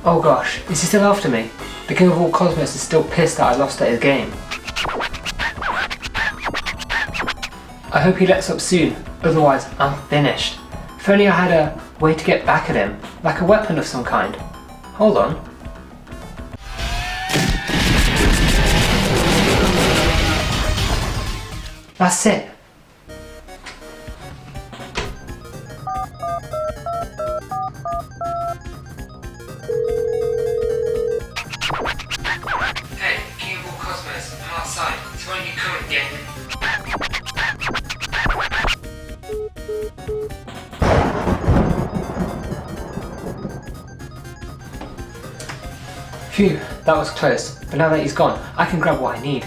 Oh gosh, is he still after me? The king of all cosmos is still pissed that I lost at his game. I hope he lets up soon, otherwise I'm finished. If only I had a way to get back at him, like a weapon of some kind. Hold on. That's it. Hey, king of all cosmos, I'm outside, so why don't you come and get me? Phew, that was close, but now that he's gone, I can grab what I need.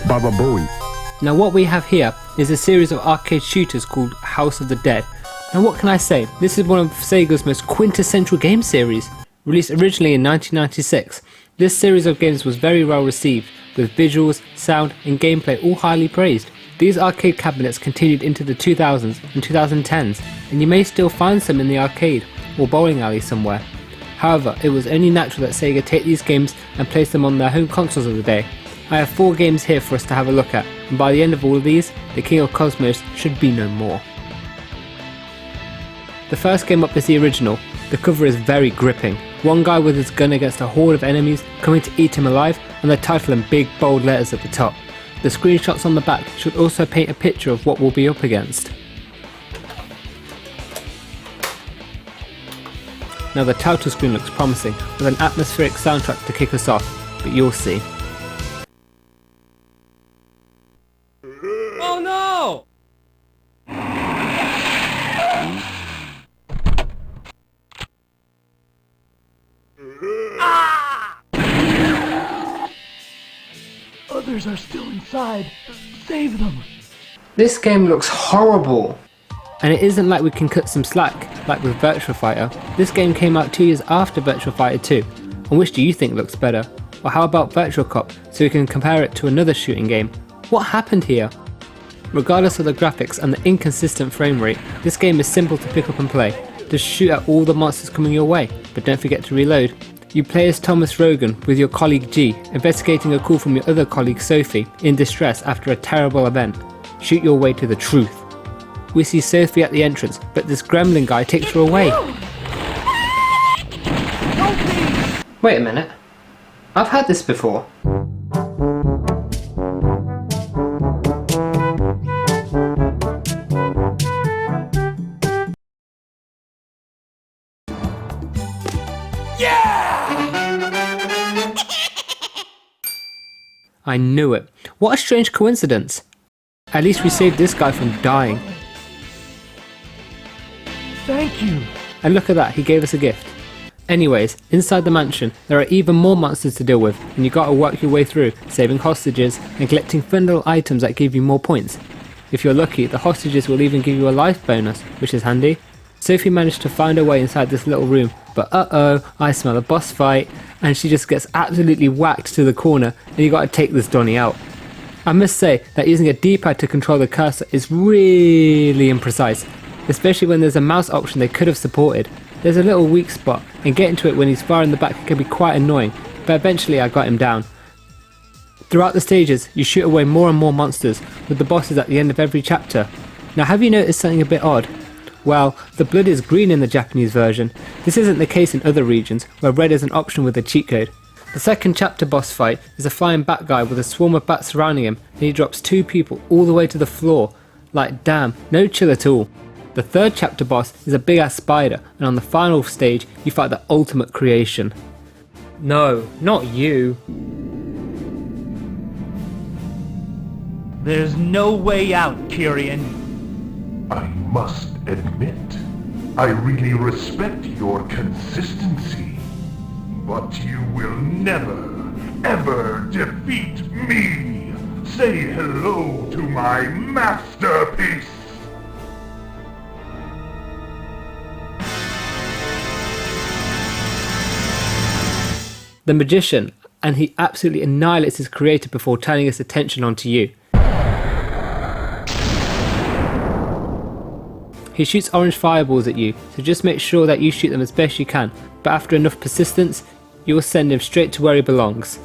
Baba Booey. Now what we have here is a series of arcade shooters called House of the Dead. Now what can I say, this is one of Sega's most quintessential game series. Released originally in 1996, this series of games was very well received, with visuals, sound and gameplay all highly praised. These arcade cabinets continued into the 2000s and 2010s, and you may still find some in the arcade or bowling alley somewhere. However, it was only natural that Sega take these games and place them on their home consoles of the day. I have 4 games here for us to have a look at, and by the end of all of these, the King of Cosmos should be no more. The first game up is the original. The cover is very gripping. One guy with his gun against a horde of enemies coming to eat him alive, and the title in big bold letters at the top. The screenshots on the back should also paint a picture of what we'll be up against. Now the title screen looks promising, with an atmospheric soundtrack to kick us off, but you'll see. Oh no! Others are still inside. Save them. This game looks horrible. And it isn't like we can cut some slack, like with Virtua Fighter. This game came out 2 years after Virtua Fighter 2. And which do you think looks better? Or how about Virtua Cop, so we can compare it to another shooting game? What happened here? Regardless of the graphics and the inconsistent frame rate, this game is simple to pick up and play. Just shoot at all the monsters coming your way, but don't forget to reload. You play as Thomas Rogan with your colleague G, investigating a call from your other colleague Sophie, in distress after a terrible event. Shoot your way to the truth. We see Sophie at the entrance, but this gremlin guy takes her away. Wait a minute. I've had this before. I knew it. What a strange coincidence. At least we saved this guy from dying. Thank you. And look at that, he gave us a gift. Anyways, inside the mansion, there are even more monsters to deal with, and you gotta work your way through, saving hostages and collecting fun little items that give you more points. If you're lucky, the hostages will even give you a life bonus, which is handy. Sophie managed to find her way inside this little room, but uh-oh, I smell a boss fight, and she just gets absolutely whacked to the corner, and you gotta take this Donnie out. I must say that using a D-pad to control the cursor is really imprecise, especially when there's a mouse option they could have supported. There's a little weak spot, and getting to it when he's far in the back can be quite annoying, but eventually I got him down. Throughout the stages, you shoot away more and more monsters, with the bosses at the end of every chapter. Now have you noticed something a bit odd? Well, the blood is green in the Japanese version. This isn't the case in other regions, where red is an option with a cheat code. The second chapter boss fight is a flying bat guy with a swarm of bats surrounding him, and he drops 2 people all the way to the floor. Like damn, no chill at all. The third chapter boss is a big ass spider, and on the final stage you fight the ultimate creation. No, not you. There's no way out, Kyrian. I must admit, I really respect your consistency. But you will never, ever defeat me! Say hello to my masterpiece! The magician, and he absolutely annihilates his creator before turning his attention onto you. He shoots orange fireballs at you, so just make sure that you shoot them as best you can, but after enough persistence, you will send him straight to where he belongs.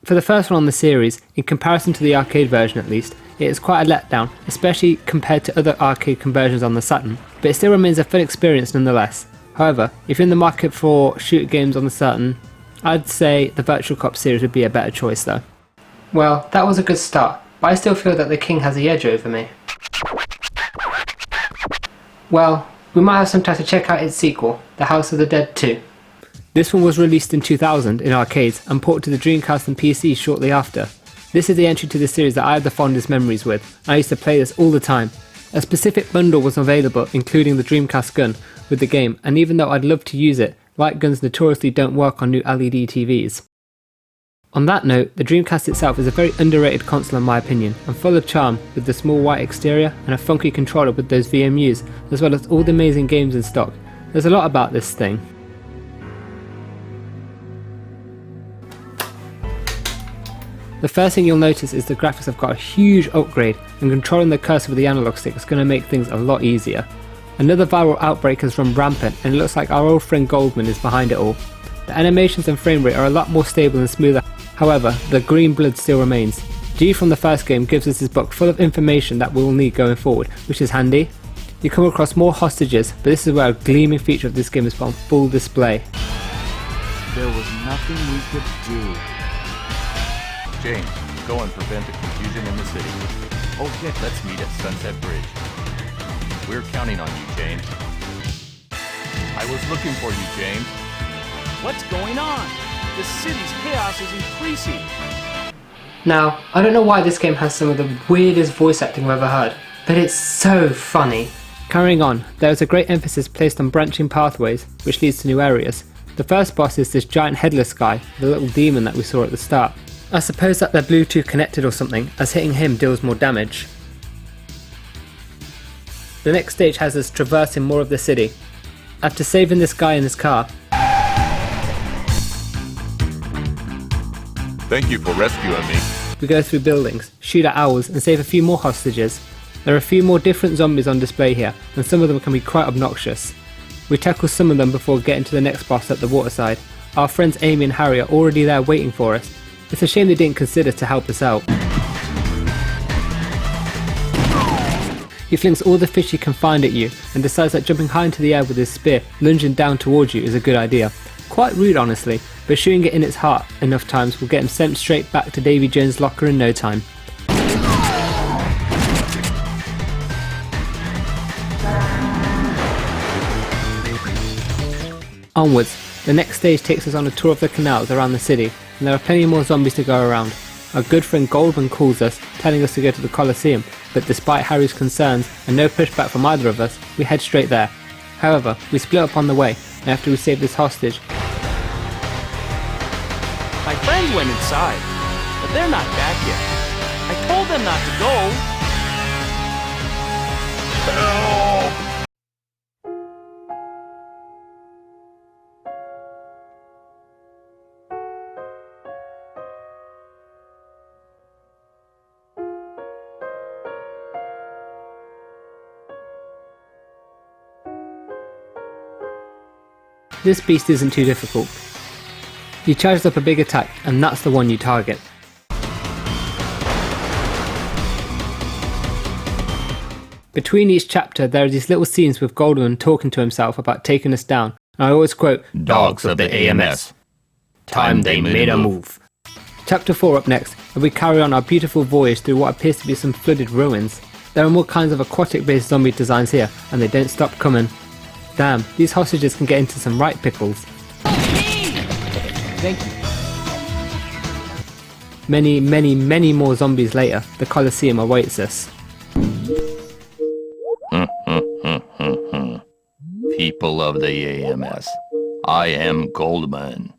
For the first one on the series, in comparison to the arcade version at least, it is quite a letdown, especially compared to other arcade conversions on the Saturn, but it still remains a fun experience nonetheless. However, if you're in the market for shooter games on the Saturn, I'd say the Virtual Cop series would be a better choice though. Well, that was a good start, but I still feel that the king has the edge over me. Well, we might have some time to check out its sequel, The House of the Dead 2. This one was released in 2000 in arcades and ported to the Dreamcast and PC shortly after. This is the entry to the series that I have the fondest memories with. I used to play this all the time. A specific bundle was available including the Dreamcast gun with the game, and even though I'd love to use it, light guns notoriously don't work on new LED TVs. On that note, the Dreamcast itself is a very underrated console in my opinion, and full of charm with the small white exterior and a funky controller with those VMUs, as well as all the amazing games in stock. There's a lot about this thing. The first thing you'll notice is the graphics have got a huge upgrade, and controlling the cursor with the analog stick is going to make things a lot easier. Another viral outbreak has run rampant, and it looks like our old friend Goldman is behind it all. The animations and frame rate are a lot more stable and smoother, however, the green blood still remains. G from the first game gives us this book full of information that we'll need going forward, which is handy. You come across more hostages, but this is where a gleaming feature of this game is put on full display. There was nothing we could do. James, go and prevent the confusion in the city. Okay. Let's meet at Sunset Bridge. We're counting on you, James. I was looking for you, James. What's going on? The city's chaos is increasing. Now, I don't know why this game has some of the weirdest voice acting I've ever heard, but it's so funny. Carrying on, there is a great emphasis placed on branching pathways, which leads to new areas. The first boss is this giant headless guy, the little demon that we saw at the start. I suppose that they're Bluetooth connected or something, as hitting him deals more damage. The next stage has us traversing more of the city. After saving this guy in his car, Thank you for rescuing me. we go through buildings, shoot at owls and save a few more hostages. There are a few more different zombies on display here, and some of them can be quite obnoxious. We tackle some of them before getting to the next boss at the waterside. Our friends Amy and Harry are already there waiting for us. It's a shame they didn't consider to help us out. He flings all the fish he can find at you and decides that jumping high into the air with his spear, lunging down towards you, is a good idea. Quite rude honestly, but shooting it in its heart enough times will get him sent straight back to Davy Jones' locker in no time. Onwards, the next stage takes us on a tour of the canals around the city, and there are plenty more zombies to go around. Our good friend Goldman calls us, telling us to go to the Colosseum, but despite Harry's concerns and no pushback from either of us, we head straight there. However, we split up on the way, and after we save this hostage, My friends went inside, but they're not back yet. I told them not to go. this beast isn't too difficult. You charge up a big attack, and that's the one you target. Between each chapter there are these little scenes with Goldman talking to himself about taking us down, and I always quote, Dogs of the AMS. Time they made a move. Chapter 4 up next, and we carry on our beautiful voyage through what appears to be some flooded ruins. There are more kinds of aquatic based zombie designs here, and they don't stop coming. Damn, these hostages can get into some right pickles. Thank you. Many more zombies later, the Colosseum awaits us. People of the AMS, I am Goldman.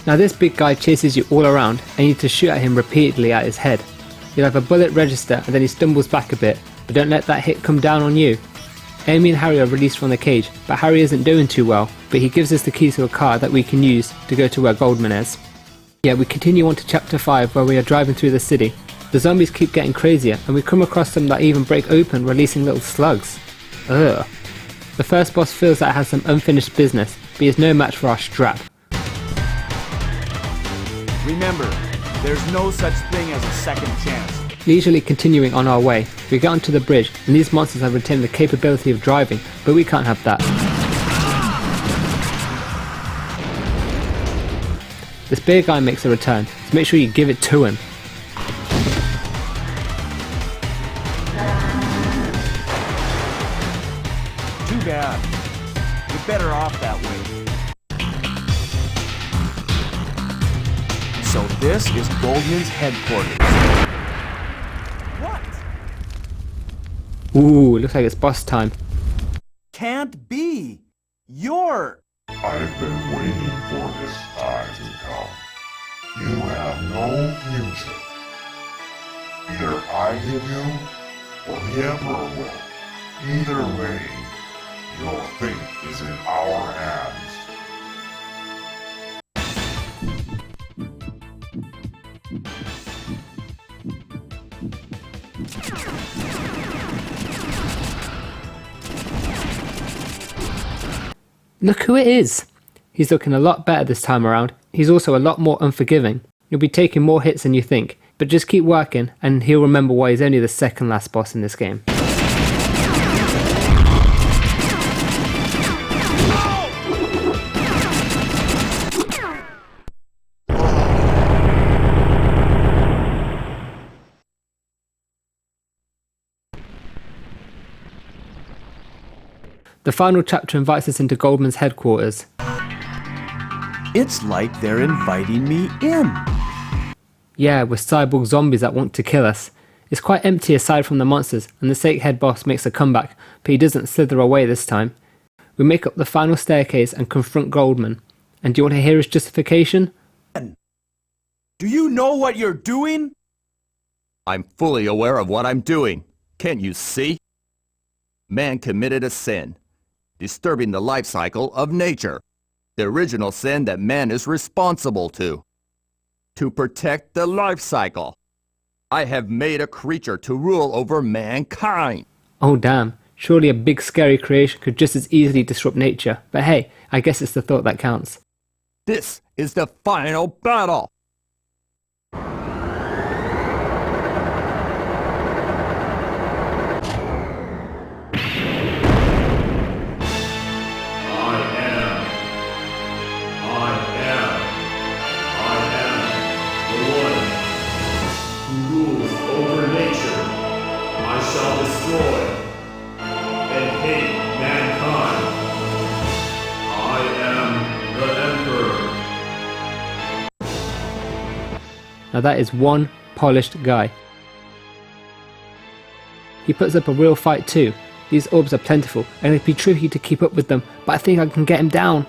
Now this big guy chases you all around and you need to shoot at him repeatedly at his head. You'll have a bullet register and then he stumbles back a bit, but don't let that hit come down on you. Amy and Harry are released from the cage, but Harry isn't doing too well, but he gives us the key to a car that we can use to go to where Goldman is. Yeah, we continue on to chapter 5 where we are driving through the city. The zombies keep getting crazier and we come across some that even break open, releasing little slugs. Ugh. The first boss feels that it has some unfinished business, but he is no match for our strap. Remember, there's no such thing as a second chance. Leisurely continuing on our way, we get onto the bridge and these monsters have retained the capability of driving, but we can't have that. This bear guy makes a return, so make sure you give it to him. Too bad. You're better off that way. So this is Goldman's headquarters. What? Ooh, looks like it's boss time. Can't be. You're... I've been waiting for this time to come. You have no future. Either I give you, or the Emperor will. Either way, your fate is in our hands. Look who it is! He's looking a lot better this time around. He's also a lot more unforgiving. You'll be taking more hits than you think, but just keep working and he'll remember why he's only the second last boss in this game. The final chapter invites us into Goldman's headquarters. It's like they're inviting me in. Yeah, we're cyborg zombies that want to kill us. It's quite empty aside from the monsters, and the snake head boss makes a comeback, but he doesn't slither away this time. We make up the final staircase and confront Goldman. And do you want to hear his justification? Do you know what you're doing? I'm fully aware of what I'm doing. Can't you see? Man committed a sin, disturbing the life cycle of nature. The original sin that man is responsible to protect the life cycle. I have made a creature to rule over mankind. Oh damn, surely a big scary creation could just as easily disrupt nature, but hey, I guess it's the thought that counts. This is the final battle. Now that is one polished guy. He puts up a real fight too. These orbs are plentiful and it'd be tricky to keep up with them, but I think I can get him down.